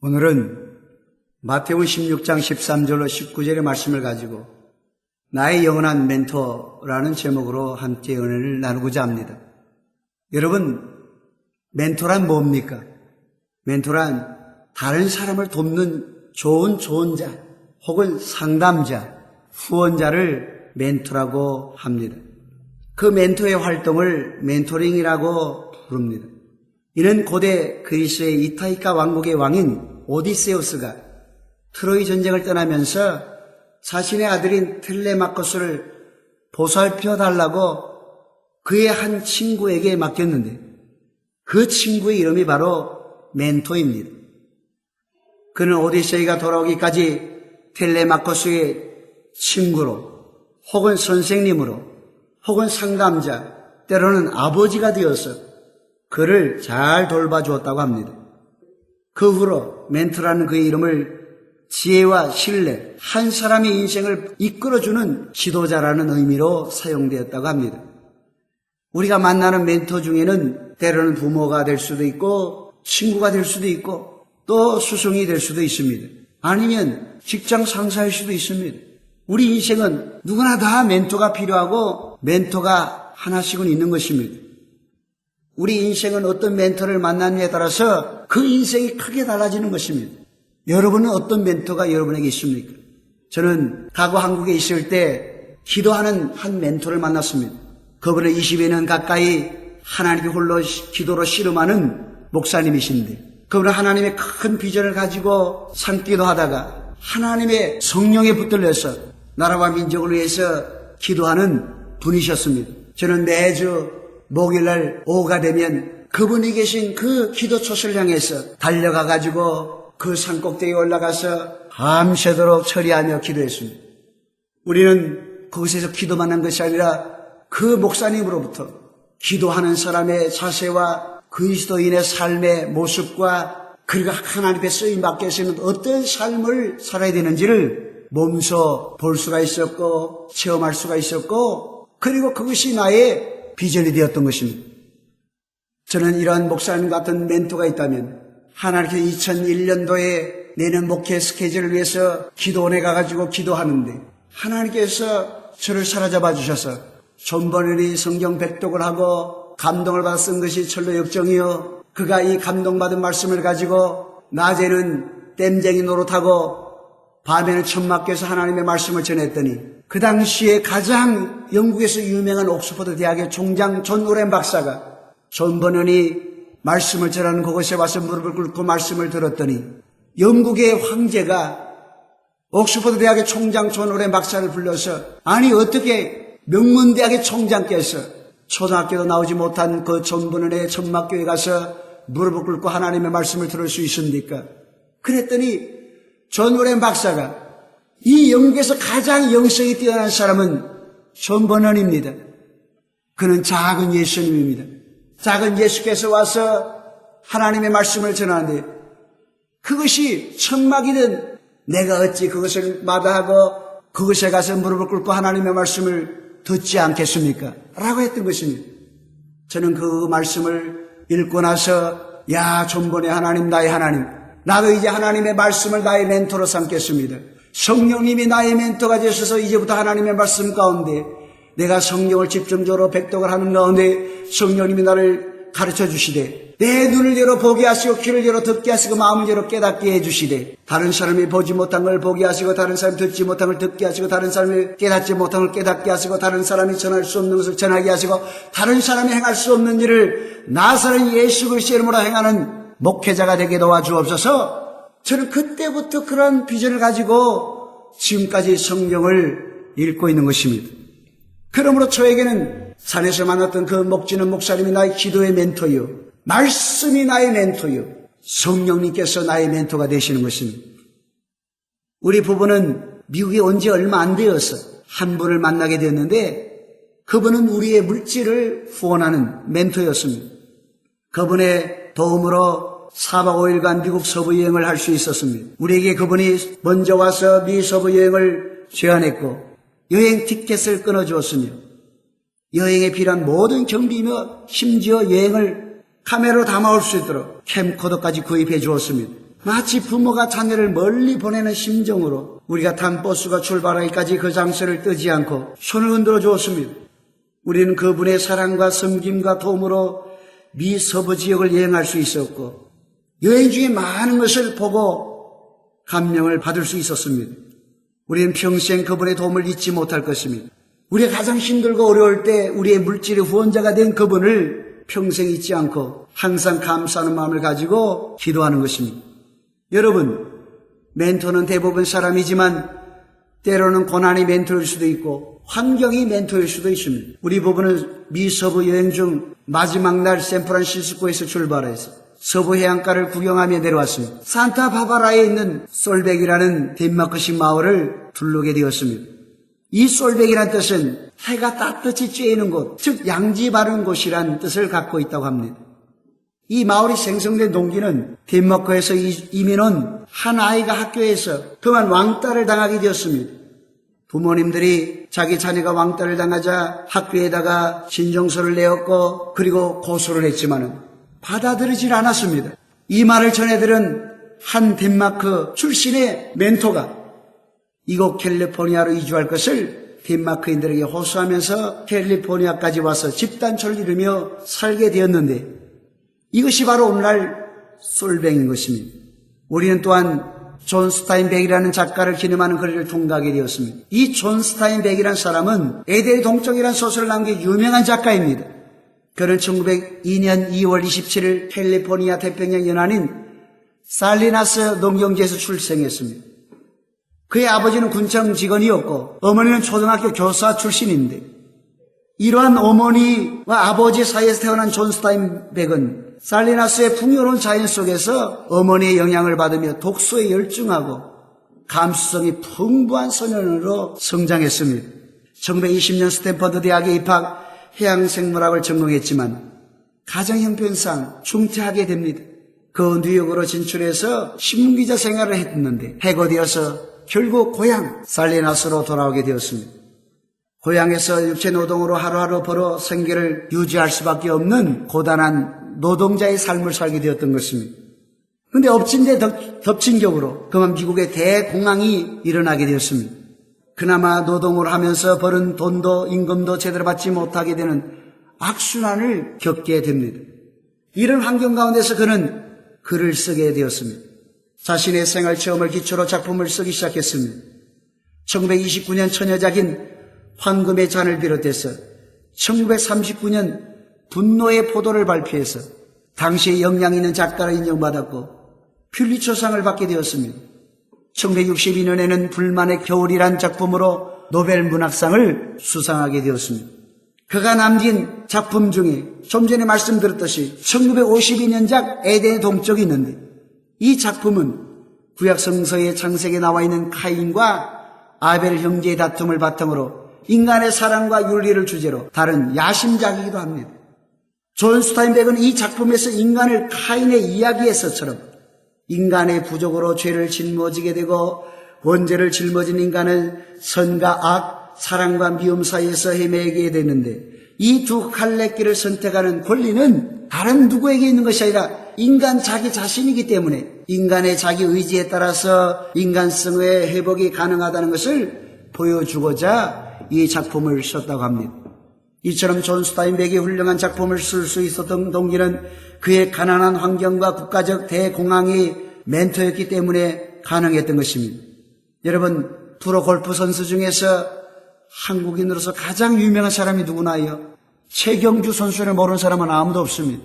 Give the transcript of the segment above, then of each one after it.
오늘은 마태복음 16장 13절로 19절의 말씀을 가지고 나의 영원한 멘토라는 제목으로 함께 은혜를 나누고자 합니다. 여러분, 멘토란 뭡니까? 멘토란 다른 사람을 돕는 좋은 조언자 혹은 상담자, 후원자를 멘토라고 합니다. 그 멘토의 활동을 멘토링이라고 부릅니다. 이는 고대 그리스의 이타이카 왕국의 왕인 오디세우스가 트로이 전쟁을 떠나면서 자신의 아들인 텔레마코스를 보살펴 달라고 그의 한 친구에게 맡겼는데 그 친구의 이름이 바로 멘토입니다. 그는 오디세이가 돌아오기까지 텔레마코스의 친구로 혹은 선생님으로 혹은 상담자 때로는 아버지가 되어서 그를 잘 돌봐주었다고 합니다. 그 후로 멘토라는 그의 이름을 지혜와 신뢰, 한 사람의 인생을 이끌어주는 지도자라는 의미로 사용되었다고 합니다. 우리가 만나는 멘토 중에는 때로는 부모가 될 수도 있고 친구가 될 수도 있고 또 스승이 될 수도 있습니다. 아니면 직장 상사일 수도 있습니다. 우리 인생은 누구나 다 멘토가 필요하고 멘토가 하나씩은 있는 것입니다. 우리 인생은 어떤 멘토를 만나느냐에 따라서 그 인생이 크게 달라지는 것입니다. 여러분은 어떤 멘토가 여러분에게 있습니까? 저는 과거 한국에 있을 때 기도하는 한 멘토를 만났습니다. 그분은 20여 년 가까이 하나님께 홀로 기도로 씨름하는 목사님이신데 그분은 하나님의 큰 비전을 가지고 산기도 하다가 하나님의 성령에 붙들려서 나라와 민족을 위해서 기도하는 분이셨습니다. 저는 매주 목요일날 오후가 되면 그분이 계신 그 기도초소를 향해서 달려가가지고 그 산꼭대기에 올라가서 밤새도록 처리하며 기도했습니다. 우리는 거기서 기도만 한 것이 아니라 그 목사님으로부터 기도하는 사람의 자세와 그리스도인의 삶의 모습과 그리고 하나님 앞에 쓰임받게 하시는 어떤 삶을 살아야 되는지를 몸소 볼 수가 있었고 체험할 수가 있었고 그리고 그것이 나의 비전이 되었던 것입니다. 저는 이러한 목사님 같은 멘토가 있다면 하나님께서 2001년도에 내년 목회 스케줄을 위해서 기도원에 가가지고 기도하는데 하나님께서 저를 사로잡아 주셔서 존버늘이 성경 백독을 하고 감동을 받아 쓴 것이 철로 역정이요 그가 이 감동받은 말씀을 가지고 낮에는 땜쟁이 노릇하고 밤에는 천막교에서 하나님의 말씀을 전했더니 그 당시에 가장 영국에서 유명한 옥스퍼드 대학의 총장 존 오렌 박사가 존 버넌이 말씀을 전하는 그곳에 와서 무릎을 꿇고 말씀을 들었더니 영국의 황제가 옥스퍼드 대학의 총장 존 오렌 박사를 불러서 아니 어떻게 명문대학의 총장께서 초등학교도 나오지 못한 그 존 버넌의 천막교에 가서 무릎을 꿇고 하나님의 말씀을 들을 수 있습니까? 그랬더니 존 오렌 박사가 이 영국에서 가장 영성이 뛰어난 사람은 존 버넌입니다. 그는 작은 예수님입니다. 작은 예수께서 와서 하나님의 말씀을 전하는데 그것이 천막이든 내가 어찌 그것을 마다하고 그것에 가서 무릎을 꿇고 하나님의 말씀을 듣지 않겠습니까? 라고 했던 것입니다. 저는 그 말씀을 읽고 나서 야 존 버넌의 하나님 나의 하나님 나도 이제 하나님의 말씀을 나의 멘토로 삼겠습니다. 성령님이 나의 멘토가 되셔서 이제부터 하나님의 말씀 가운데 내가 성경을 집중적으로 백독을 하는 가운데 성령님이 나를 가르쳐 주시되 내 눈을 열어 보게 하시고 귀를 열어 듣게 하시고 마음을 열어 깨닫게 해주시되 다른 사람이 보지 못한 걸 보게 하시고 다른 사람이 듣지 못한 걸 듣게 하시고 다른 사람이 깨닫지 못한 걸 깨닫게 하시고 다른 사람이 전할 수 없는 것을 전하게 하시고 다른 사람이 행할 수 없는 일을 나사렛 예수 그리스도의 이름으로 행하는 목회자가 되게 도와주옵소서. 저는 그때부터 그런 비전을 가지고 지금까지 성경을 읽고 있는 것입니다. 그러므로 저에게는 산에서 만났던 그 목지는 목사님이 나의 기도의 멘토요 말씀이 나의 멘토요 성령님께서 나의 멘토가 되시는 것입니다. 우리 부부는 미국에 온 지 얼마 안 되어서 한 분을 만나게 되었는데 그분은 우리의 물질을 후원하는 멘토였습니다. 그분의 도움으로 4박 5일간 미국 서부 여행을 할 수 있었습니다. 우리에게 그분이 먼저 와서 미 서부 여행을 제안했고 여행 티켓을 끊어주었으며 여행에 필요한 모든 경비며 심지어 여행을 카메라로 담아올 수 있도록 캠코더까지 구입해 주었습니다. 마치 부모가 자녀를 멀리 보내는 심정으로 우리가 탄 버스가 출발하기까지 그 장소를 뜨지 않고 손을 흔들어 주었습니다. 우리는 그분의 사랑과 섬김과 도움으로 미 서부 지역을 여행할 수 있었고 여행 중에 많은 것을 보고 감명을 받을 수 있었습니다. 우리는 평생 그분의 도움을 잊지 못할 것입니다. 우리가 가장 힘들고 어려울 때 우리의 물질의 후원자가 된 그분을 평생 잊지 않고 항상 감사하는 마음을 가지고 기도하는 것입니다. 여러분, 멘토는 대부분 사람이지만 때로는 고난이 멘토일 수도 있고 환경이 멘토일 수도 있습니다. 우리 부부는 미 서부 여행 중 마지막 날 샌프란시스코에서 출발해서 서부 해안가를 구경하며 내려왔습니다. 산타바바라에 있는 솔백이라는 덴마크식 마을을 둘러게 되었습니다. 이 솔백이란 뜻은 해가 따뜻이 쬐이는 곳, 즉 양지 바른 곳이란 뜻을 갖고 있다고 합니다. 이 마을이 생성된 동기는 덴마크에서 이민 온 한 아이가 학교에서 그만 왕따를 당하게 되었습니다. 부모님들이 자기 자녀가 왕따를 당하자 학교에다가 진정서를 내었고 그리고 고소를 했지만은 받아들이질 않았습니다. 이 말을 전해들은 한 덴마크 출신의 멘토가 이곳 캘리포니아로 이주할 것을 덴마크인들에게 호소하면서 캘리포니아까지 와서 집단처를 이루며 살게 되었는데 이것이 바로 오늘날 솔뱅인 것입니다. 우리는 또한 존 스타인백이라는 작가를 기념하는 거리를 통과하게 되었습니다. 이 존 스타인백이라는 사람은 에덴의 동쪽이라는 소설을 남긴 유명한 작가입니다. 그는 1902년 2월 27일 캘리포니아 태평양 연안인 살리나스 농경지에서 출생했습니다. 그의 아버지는 군청 직원이었고 어머니는 초등학교 교사 출신인데 이러한 어머니와 아버지 사이에서 태어난 존 스타인백은 살리나스의 풍요로운 자연 속에서 어머니의 영향을 받으며 독서에 열중하고 감수성이 풍부한 소년으로 성장했습니다. 1920년 스탠퍼드 대학에 입학, 해양생물학을 전공했지만 가정 형편상 중퇴하게 됩니다. 그 뉴욕으로 진출해서 신문기자 생활을 했는데 해고 되어서 결국 고향 살리나스로 돌아오게 되었습니다. 고향에서 육체 노동으로 하루하루 벌어 생계를 유지할 수밖에 없는 고단한 노동자의 삶을 살게 되었던 것입니다. 그런데 엎친 데 덮친 격으로 그만 미국의 대공황이 일어나게 되었습니다. 그나마 노동을 하면서 벌은 돈도 임금도 제대로 받지 못하게 되는 악순환을 겪게 됩니다. 이런 환경 가운데서 그는 글을 쓰게 되었습니다. 자신의 생활 체험을 기초로 작품을 쓰기 시작했습니다. 1929년 처녀작인 황금의 잔을 비롯해서 1939년 분노의 포도를 발표해서 당시에 역량 있는 작가로 인정받았고 퓰리처상을 받게 되었습니다. 1962년에는 불만의 겨울이란 작품으로 노벨 문학상을 수상하게 되었습니다. 그가 남긴 작품 중에 좀 전에 말씀드렸듯이 1952년작 에덴의 동쪽이 있는데 이 작품은 구약 성서의 창세기에 나와 있는 카인과 아벨 형제의 다툼을 바탕으로 인간의 사랑과 윤리를 주제로 다른 야심작이기도 합니다. 존 스타인백은 이 작품에서 인간을 카인의 이야기에서처럼 인간의 부족으로 죄를 짊어지게 되고 원죄를 짊어진 인간은 선과 악, 사랑과 미움 사이에서 헤매게 되는데 이 두 갈래길을 선택하는 권리는 다른 누구에게 있는 것이 아니라 인간 자기 자신이기 때문에 인간의 자기 의지에 따라서 인간성의 회복이 가능하다는 것을 보여주고자 이 작품을 썼다고 합니다. 이처럼 존 스타인백이 훌륭한 작품을 쓸 수 있었던 동기는 그의 가난한 환경과 국가적 대공황이 멘토였기 때문에 가능했던 것입니다. 여러분, 프로골프 선수 중에서 한국인으로서 가장 유명한 사람이 누구나요? 최경주 선수를 모르는 사람은 아무도 없습니다.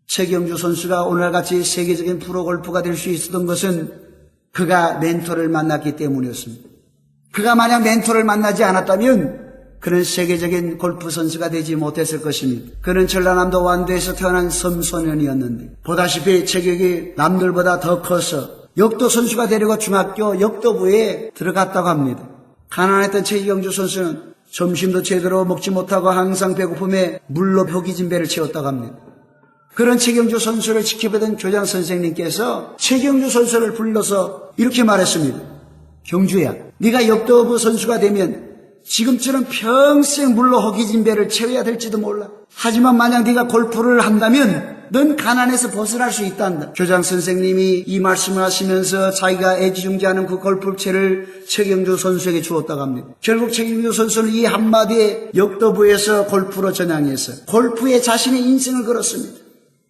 최경주 선수가 오늘같이 세계적인 프로골프가 될 수 있었던 것은 그가 멘토를 만났기 때문이었습니다. 그가 만약 멘토를 만나지 않았다면 그는 세계적인 골프 선수가 되지 못했을 것입니다. 그는 전라남도 완도에서 태어난 섬소년이었는데 보다시피 체격이 남들보다 더 커서 역도 선수가 되려고 중학교 역도부에 들어갔다고 합니다. 가난했던 최경주 선수는 점심도 제대로 먹지 못하고 항상 배고픔에 물로 벽이진 배를 채웠다고 합니다. 그런 최경주 선수를 지켜보던 교장 선생님께서 최경주 선수를 불러서 이렇게 말했습니다. 경주야, 네가 역도부 선수가 되면 지금처럼 평생 물로 허기진 배를 채워야 될지도 몰라. 하지만 만약 네가 골프를 한다면 넌 가난에서 벗어날 수 있단다. 교장 선생님이 이 말씀을 하시면서 자기가 애지중지하는 그 골프채를 최경주 선수에게 주었다고 합니다. 결국 최경주 선수는 이 한마디에 역도부에서 골프로 전향해서 골프에 자신의 인생을 걸었습니다.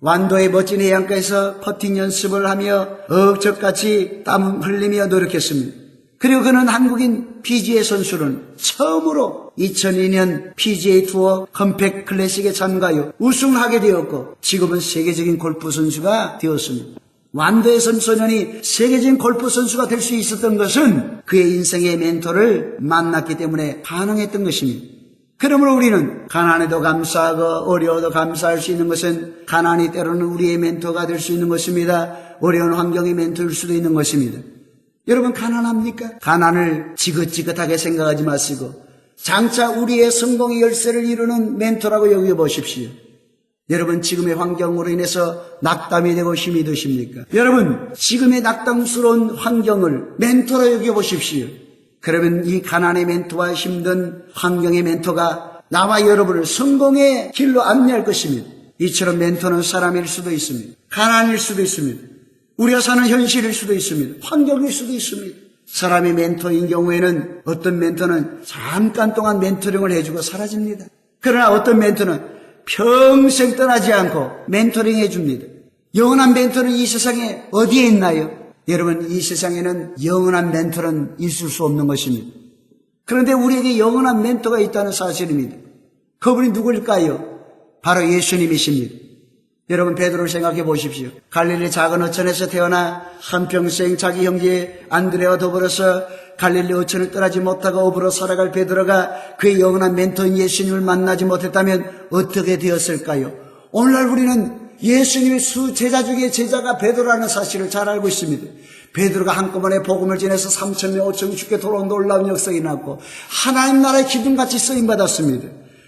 완도의 멋진 해안가에서 퍼팅 연습을 하며 억적같이 땀 흘리며 노력했습니다. 그리고 그는 한국인 PGA 선수는 처음으로 2002년 PGA 투어 컴팩 클래식에 참가하여 우승을 하게 되었고 지금은 세계적인 골프 선수가 되었습니다. 완도의 선소년이 세계적인 골프 선수가 될 수 있었던 것은 그의 인생의 멘토를 만났기 때문에 가능했던 것입니다. 그러므로 우리는 가난에도 감사하고 어려워도 감사할 수 있는 것은 가난이 때로는 우리의 멘토가 될 수 있는 것입니다. 어려운 환경의 멘토일 수도 있는 것입니다. 여러분 가난합니까? 가난을 지긋지긋하게 생각하지 마시고 장차 우리의 성공의 열쇠를 이루는 멘토라고 여겨보십시오. 여러분 지금의 환경으로 인해서 낙담이 되고 힘이 드십니까? 여러분 지금의 낙담스러운 환경을 멘토로 여겨보십시오. 그러면 이 가난의 멘토와 힘든 환경의 멘토가 나와 여러분을 성공의 길로 안내할 것입니다. 이처럼 멘토는 사람일 수도 있습니다. 가난일 수도 있습니다. 우리가 사는 현실일 수도 있습니다. 환경일 수도 있습니다. 사람이 멘토인 경우에는 어떤 멘토는 잠깐 동안 멘토링을 해주고 사라집니다. 그러나 어떤 멘토는 평생 떠나지 않고 멘토링 해줍니다. 영원한 멘토는 이 세상에 어디에 있나요? 여러분 이 세상에는 영원한 멘토는 있을 수 없는 것입니다. 그런데 우리에게 영원한 멘토가 있다는 사실입니다. 그분이 누구일까요? 바로 예수님이십니다. 여러분 베드로를 생각해 보십시오. 갈릴리 작은 어촌에서 태어나 한평생 자기 형제 안드레와 더불어서 갈릴리 어촌을 떠나지 못하고 어부로 살아갈 베드로가 그의 영원한 멘토인 예수님을 만나지 못했다면 어떻게 되었을까요? 오늘날 우리는 예수님의 수제자 중에 제자가 베드로라는 사실을 잘 알고 있습니다. 베드로가 한꺼번에 복음을 전해서 3,000명 5,000명 죽게 돌아온 놀라운 역사가 일어났고 하나님 나라의 기둥같이 쓰임받았습니다.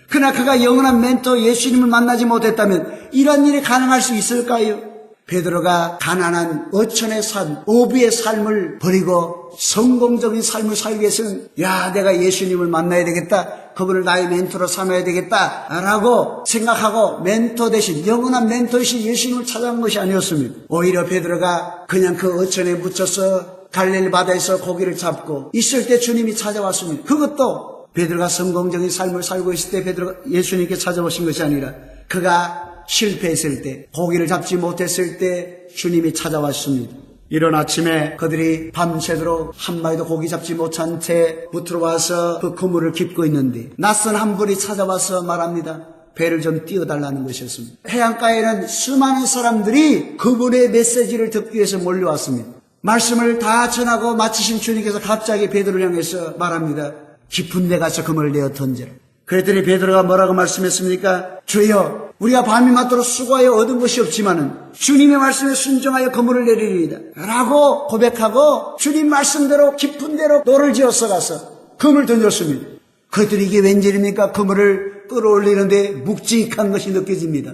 그러나 그가 영원한 멘토 예수님을 만나지 못했다면 이런 일이 가능할 수 있을까요? 베드로가 가난한 어촌의 삶, 어부의 삶을 버리고 성공적인 삶을 살기 위해서는 내가 예수님을 만나야 되겠다. 그분을 나의 멘토로 삼아야 되겠다 라고 생각하고 멘토 대신 영원한 멘토이신 예수님을 찾아간 것이 아니었습니다. 오히려 베드로가 그냥 그 어촌에 묻혀서 갈릴리 바다에서 고기를 잡고 있을 때 주님이 찾아왔습니다. 그것도 베드로가 성공적인 삶을 살고 있을 때 베드로가 예수님께 찾아오신 것이 아니라 그가 실패했을 때, 고기를 잡지 못했을 때 주님이 찾아왔습니다. 이른 아침에 그들이 밤새도록 한 마리도 고기 잡지 못한 채 무트로 와서 그 그물을 깁고 있는데 낯선 한 분이 찾아와서 말합니다. 배를 좀 띄워달라는 것이었습니다. 해안가에는 수많은 사람들이 그분의 메시지를 듣기 위해서 몰려왔습니다. 말씀을 다 전하고 마치신 주님께서 갑자기 베드로를 향해서 말합니다. 깊은 데 가서 그물을 내어 던져라. 그랬더니 베드로가 뭐라고 말씀했습니까? 주여, 우리가 밤이 맞도록 수고하여 얻은 것이 없지만은 주님의 말씀에 순종하여 그물을 내리리이다 라고 고백하고 주님 말씀대로 깊은 데로 노를 지어서 가서 그물을 던졌습니다. 그랬더니 이게 웬일입니까? 그물을 끌어올리는데 묵직한 것이 느껴집니다.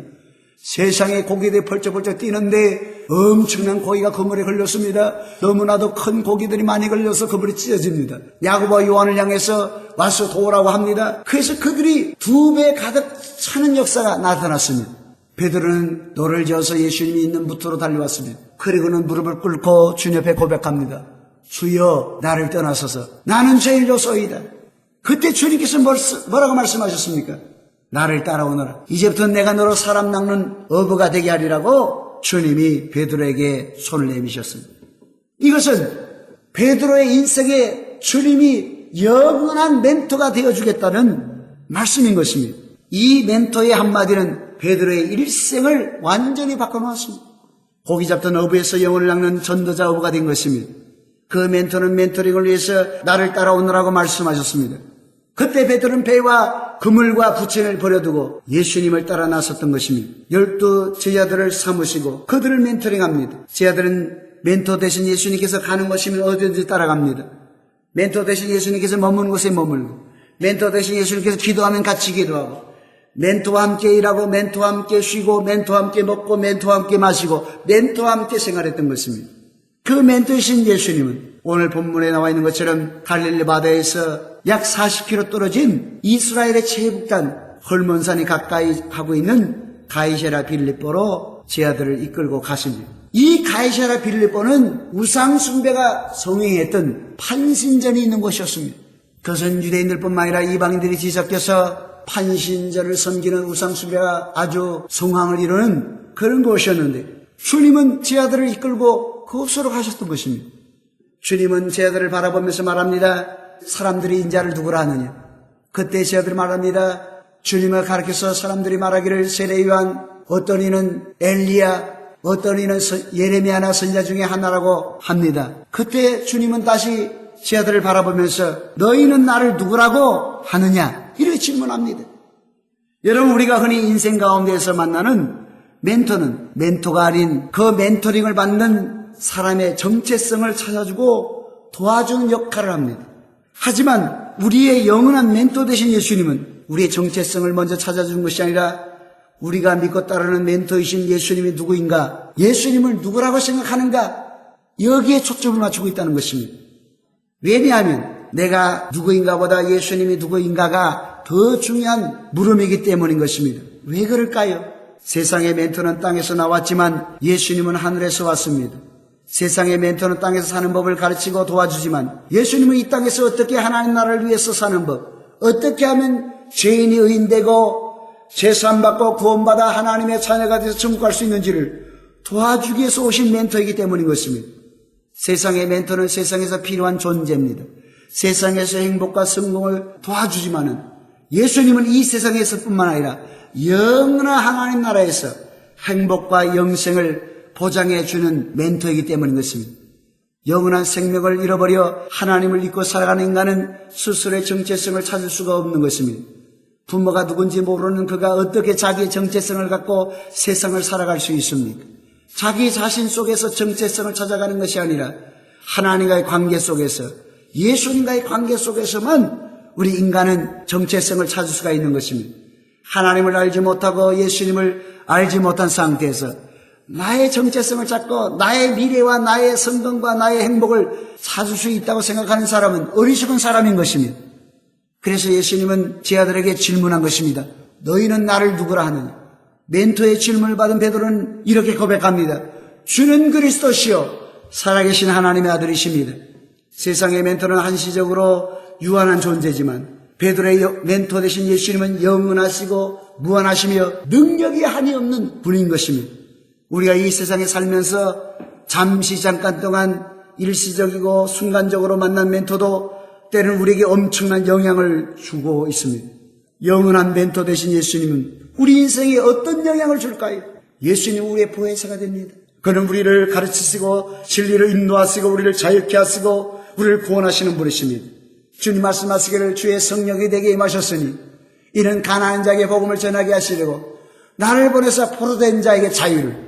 세상에 고기들이 펄쩍펄쩍 뛰는데 엄청난 고기가 그물에 걸렸습니다. 너무나도 큰 고기들이 많이 걸려서 그물이 찢어집니다. 야고보와 요한을 향해서 와서 도우라고 합니다. 그래서 그들이 2배 가득 차는 역사가 나타났습니다. 베드로는 노를 지어서 예수님이 있는 무토로 달려왔습니다. 그리고는 무릎을 꿇고 주님 옆에 고백합니다. 주여 나를 떠나소서 나는 죄인이로소이다. 그때 주님께서 뭐라고 말씀하셨습니까? 나를 따라오너라. 이제부터 내가 너로 사람 낚는 어부가 되게 하리라고 주님이 베드로에게 손을 내미셨습니다. 이것은 베드로의 인생에 주님이 영원한 멘토가 되어주겠다는 말씀인 것입니다. 이 멘토의 한마디는 베드로의 일생을 완전히 바꿔놓았습니다. 고기 잡던 어부에서 영혼을 낚는 전도자 어부가 된 것입니다. 그 멘토는 멘토링을 위해서 나를 따라오너라고 말씀하셨습니다. 그때 베드로는 배와 그물과 부채를 버려두고 예수님을 따라 나섰던 것입니다. 12 제자들을 삼으시고 그들을 멘토링합니다. 제자들은 멘토 대신 예수님께서 가는 것이면 어디든지 따라갑니다. 멘토 대신 예수님께서 머무는 곳에 머물고, 멘토 대신 예수님께서 기도하면 같이 기도하고, 멘토와 함께 일하고, 멘토와 함께 쉬고, 멘토와 함께 먹고, 멘토와 함께 마시고, 멘토와 함께 생활했던 것입니다. 그 멘토이신 예수님은 오늘 본문에 나와 있는 것처럼 갈릴리 바다에서 약 40km 떨어진 이스라엘의 최북단 헐몬산이 가까이 하고 있는 가이사랴 빌립보로 제 아들을 이끌고 가십니다. 이 가이사랴 빌립보는 우상 숭배가 성행했던 판신전이 있는 곳이었습니다. 그것은 유대인들뿐만 아니라 이방인들이 뒤섞여서 판신전을 섬기는 우상 숭배가 아주 성황을 이루는 그런 곳이었는데, 주님은 제 아들을 이끌고 그곳으로 가셨던 것입니다. 주님은 제 아들을 바라보면서 말합니다. 사람들이 인자를 누구라 하느냐? 그때 제 아들이 말합니다. 주님을 가르쳐서 사람들이 말하기를 세례 요한, 어떤 이는 엘리야, 어떤 이는 예레미야나 선지자 중에 하나라고 합니다. 그때 주님은 다시 제 아들을 바라보면서 너희는 나를 누구라고 하느냐? 이렇게 질문합니다. 여러분, 우리가 흔히 인생 가운데에서 만나는 멘토는 멘토가 아닌 그 멘토링을 받는 사람의 정체성을 찾아주고 도와주는 역할을 합니다. 하지만 우리의 영원한 멘토 되신 예수님은 우리의 정체성을 먼저 찾아주는 것이 아니라 우리가 믿고 따르는 멘토이신 예수님이 누구인가, 예수님을 누구라고 생각하는가, 여기에 초점을 맞추고 있다는 것입니다. 왜냐하면 내가 누구인가 보다 예수님이 누구인가가 더 중요한 물음이기 때문인 것입니다. 왜 그럴까요? 세상의 멘토는 땅에서 나왔지만 예수님은 하늘에서 왔습니다. 세상의 멘토는 땅에서 사는 법을 가르치고 도와주지만 예수님은 이 땅에서 어떻게 하나님 나라를 위해서 사는 법, 어떻게 하면 죄인이 의인되고 제사함받고 구원받아 하나님의 자녀가 돼서 천국 갈 수 있는지를 도와주기 위해서 오신 멘토이기 때문인 것입니다. 세상의 멘토는 세상에서 필요한 존재입니다. 세상에서 행복과 성공을 도와주지만은 예수님은 이 세상에서 뿐만 아니라 영원한 하나님 나라에서 행복과 영생을 보장해 주는 멘토이기 때문인 것입니다. 영원한 생명을 잃어버려 하나님을 잊고 살아가는 인간은 스스로의 정체성을 찾을 수가 없는 것입니다. 부모가 누군지 모르는 그가 어떻게 자기의 정체성을 갖고 세상을 살아갈 수 있습니까? 자기 자신 속에서 정체성을 찾아가는 것이 아니라 하나님과의 관계 속에서, 예수님과의 관계 속에서만 우리 인간은 정체성을 찾을 수가 있는 것입니다. 하나님을 알지 못하고 예수님을 알지 못한 상태에서 나의 정체성을 찾고 나의 미래와 나의 성공과 나의 행복을 찾을 수 있다고 생각하는 사람은 어리석은 사람인 것입니다. 그래서 예수님은 제 아들에게 질문한 것입니다. 너희는 나를 누구라 하느냐? 멘토의 질문을 받은 베드로는 이렇게 고백합니다. 주는 그리스도시요 살아계신 하나님의 아들이십니다. 세상의 멘토는 한시적으로 유한한 존재지만 베드로의 멘토 되신 예수님은 영원하시고 무한하시며 능력이 한이 없는 분인 것입니다. 우리가 이 세상에 살면서 잠깐 동안 일시적이고 순간적으로 만난 멘토도 때로는 우리에게 엄청난 영향을 주고 있습니다. 영원한 멘토 되신 예수님은 우리 인생에 어떤 영향을 줄까요? 예수님은 우리의 보혜사가 됩니다. 그는 우리를 가르치시고 진리를 인도하시고 우리를 자유케 하시고 우리를 구원하시는 분이십니다. 주님 말씀하시기를 주의 성령이 내게 임하셨으니 이는 가난한 자에게 복음을 전하게 하시려고 나를 보내서 포로된 자에게 자유를,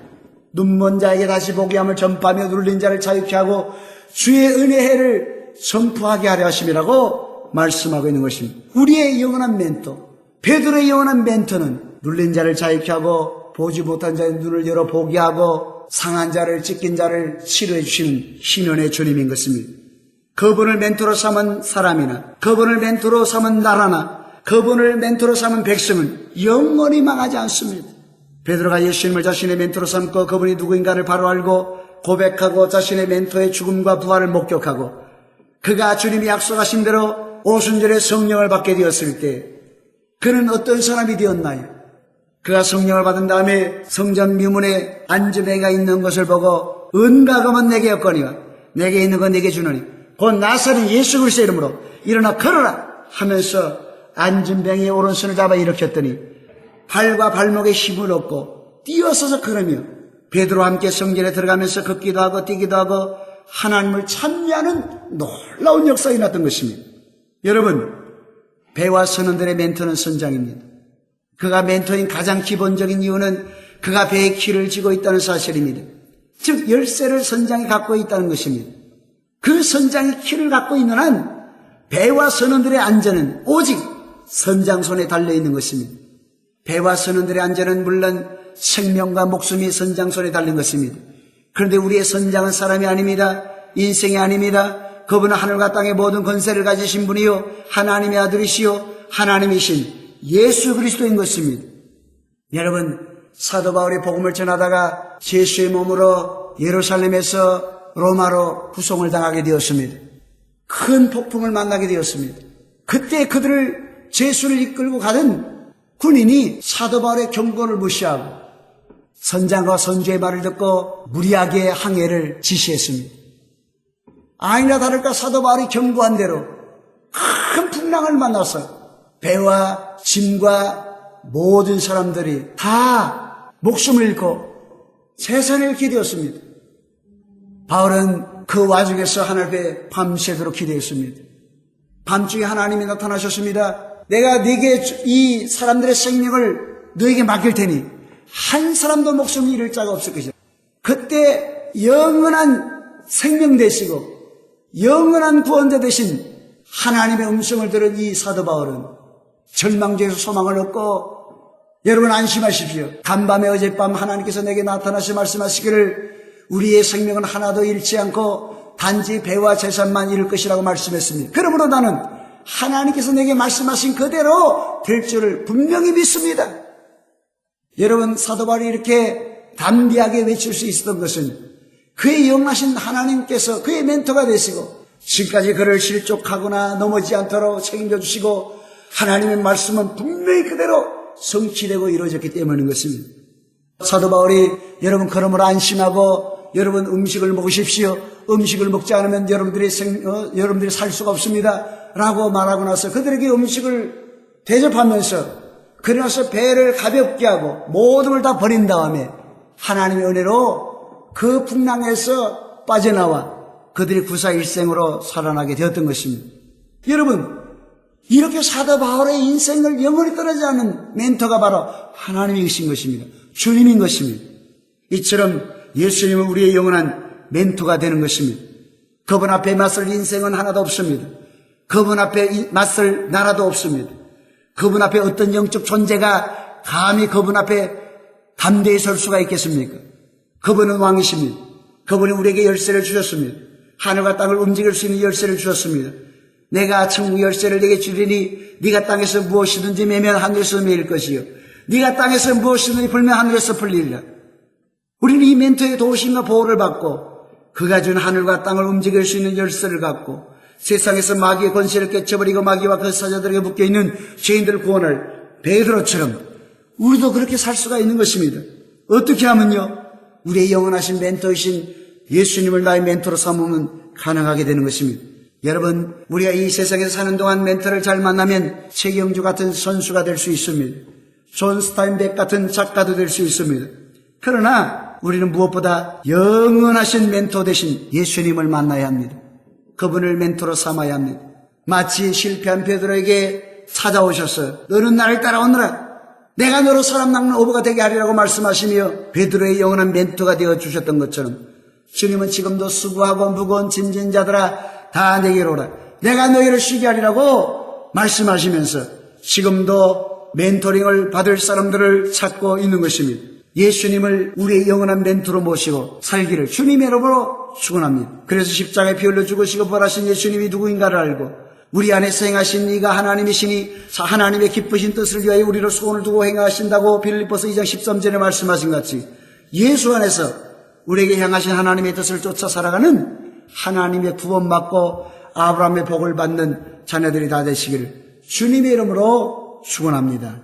눈먼 자에게 다시 보게 함을 전파하며 눌린 자를 자유케 하고 주의 은혜의 해를 선포하게 하려 하심이라고 말씀하고 있는 것입니다. 우리의 영원한 멘토, 베드로의 영원한 멘토는 눌린 자를 자유케 하고 보지 못한 자의 눈을 열어 보게 하고 상한 자를 찢긴 자를 치료해 주시는 신원의 주님인 것입니다. 그분을 멘토로 삼은 사람이나 그분을 멘토로 삼은 나라나 그분을 멘토로 삼은 백성은 영원히 망하지 않습니다. 베드로가 예수님을 자신의 멘토로 삼고 그분이 누구인가를 바로 알고 고백하고 자신의 멘토의 죽음과 부활을 목격하고 그가 주님이 약속하신 대로 오순절에 성령을 받게 되었을 때 그는 어떤 사람이 되었나요? 그가 성령을 받은 다음에 성전 미문에 안전뱅이가 있는 것을 보고 은가금은 내게 없거니와 내게 있는 건 내게 주노니 곧 나사렛 예수 그리스도의 이름으로 일어나 걸어라 하면서 안전뱅이의 오른손을 잡아 일으켰더니 발과 발목에 힘을 얻고 뛰어서서 걸으며 베드로와 함께 성전에 들어가면서 걷기도 하고 뛰기도 하고 하나님을 찬미하는 놀라운 역사가 일어났던 것입니다. 여러분, 배와 선원들의 멘토는 선장입니다. 그가 멘토인 가장 기본적인 이유는 그가 배의 키를 쥐고 있다는 사실입니다. 즉 열쇠를 선장이 갖고 있다는 것입니다. 그 선장이 키를 갖고 있는 한 배와 선원들의 안전은 오직 선장 손에 달려있는 것입니다. 배와 선원들의 안전은 물론 생명과 목숨이 선장 손에 달린 것입니다. 그런데 우리의 선장은 사람이 아닙니다. 인생이 아닙니다. 그분은 하늘과 땅의 모든 권세를 가지신 분이요 하나님의 아들이시요 하나님이신 예수 그리스도인 것입니다. 여러분, 사도 바울이 복음을 전하다가 예수의 몸으로 예루살렘에서 로마로 후송을 당하게 되었습니다. 큰 폭풍을 만나게 되었습니다. 그때 그들을 제수를 이끌고 가던 군인이 사도 바울의 경고를 무시하고 선장과 선주의 말을 듣고 무리하게 항해를 지시했습니다. 아니나 다를까 사도 바울이 경고한 대로 큰 풍랑을 만나서 배와 짐과 모든 사람들이 다 목숨을 잃고 재산을 잃게 되었습니다. 바울은 그 와중에서 하나님께 밤새도록 기도했습니다. 밤중에 하나님이 나타나셨습니다. 내가 네게 이 사람들의 생명을 너에게 맡길 테니 한 사람도 목숨을 잃을 자가 없을 것이다. 그때 영원한 생명 되시고 영원한 구원자 되신 하나님의 음성을 들은 이 사도 바울은 절망중에서 소망을 얻고, 여러분 안심하십시오. 간밤에 어젯밤 하나님께서 내게 나타나시 말씀하시기를 우리의 생명은 하나도 잃지 않고 단지 배와 재산만 잃을 것이라고 말씀했습니다. 그러므로 나는 하나님께서 내게 말씀하신 그대로 될 줄을 분명히 믿습니다. 여러분, 사도 바울이 이렇게 담대하게 외칠 수 있었던 것은 그의 영하신 하나님께서 그의 멘토가 되시고 지금까지 그를 실족하거나 넘어지지 않도록 책임져 주시고 하나님의 말씀은 분명히 그대로 성취되고 이루어졌기 때문인 것입니다. 사도 바울이 여러분 그러므로 안심하고 여러분 음식을 먹으십시오. 음식을 먹지 않으면 여러분들이 살 수가 없습니다. 라고 말하고 나서 그들에게 음식을 대접하면서 그러나서 배를 가볍게 하고 모든 걸 다 버린 다음에 하나님의 은혜로 그 풍랑에서 빠져나와 그들이 구사일생으로 살아나게 되었던 것입니다. 여러분, 이렇게 사도 바울의 인생을 영원히 떨어지지 않는 멘토가 바로 하나님이신 것입니다. 주님인 것입니다. 이처럼 예수님은 우리의 영원한 멘토가 되는 것입니다. 그분 앞에 맞설 인생은 하나도 없습니다. 그분 앞에 맞설 나라도 없습니다. 그분 앞에 어떤 영적 존재가 감히 그분 앞에 담대히 설 수가 있겠습니까? 그분은 왕이십니다. 그분이 우리에게 열쇠를 주셨습니다. 하늘과 땅을 움직일 수 있는 열쇠를 주셨습니다. 내가 천국 열쇠를 네게 주리니 네가 땅에서 무엇이든지 매면 하늘에서 매일 것이요 네가 땅에서 무엇이든지 풀면 하늘에서 풀리리라. 우리는 이 멘토의 도우심과 보호를 받고 그가 준 하늘과 땅을 움직일 수 있는 열쇠를 갖고 세상에서 마귀의 권세를 깨쳐버리고 마귀와 그 사자들에게 묶여있는 죄인들을 구원할 베드로처럼 우리도 그렇게 살 수가 있는 것입니다. 어떻게 하면요? 우리의 영원하신 멘토이신 예수님을 나의 멘토로 삼으면 가능하게 되는 것입니다. 여러분, 우리가 이 세상에서 사는 동안 멘토를 잘 만나면 최경주 같은 선수가 될 수 있습니다. 존 스타인백 같은 작가도 될 수 있습니다. 그러나 우리는 무엇보다 영원하신 멘토 되신 예수님을 만나야 합니다. 그분을 멘토로 삼아야 합니다. 마치 실패한 베드로에게 찾아오셔서 너는 나를 따라오너라. 내가 너로 사람 낚는 어부가 되게 하리라고 말씀하시며 베드로의 영원한 멘토가 되어주셨던 것처럼 주님은 지금도 수고하고 무거운 짐진 자들아 다 내게로 오라. 내가 너희를 쉬게 하리라고 말씀하시면서 지금도 멘토링을 받을 사람들을 찾고 있는 것입니다. 예수님을 우리의 영원한 멘토로 모시고 살기를 주님의 이름으로 축원합니다. 그래서 십자가에 피 흘려 죽으시고 부활하신 예수님이 누구인가를 알고 우리 안에서 행하신 이가 하나님이시니 하나님의 기쁘신 뜻을 위하여 우리를 소원을 두고 행하신다고 빌립보서 2장 13절에 말씀하신 같이 예수 안에서 우리에게 향하신 하나님의 뜻을 쫓아 살아가는 하나님의 구원받고 아브라함의 복을 받는 자녀들이 다 되시기를 주님의 이름으로 축원합니다.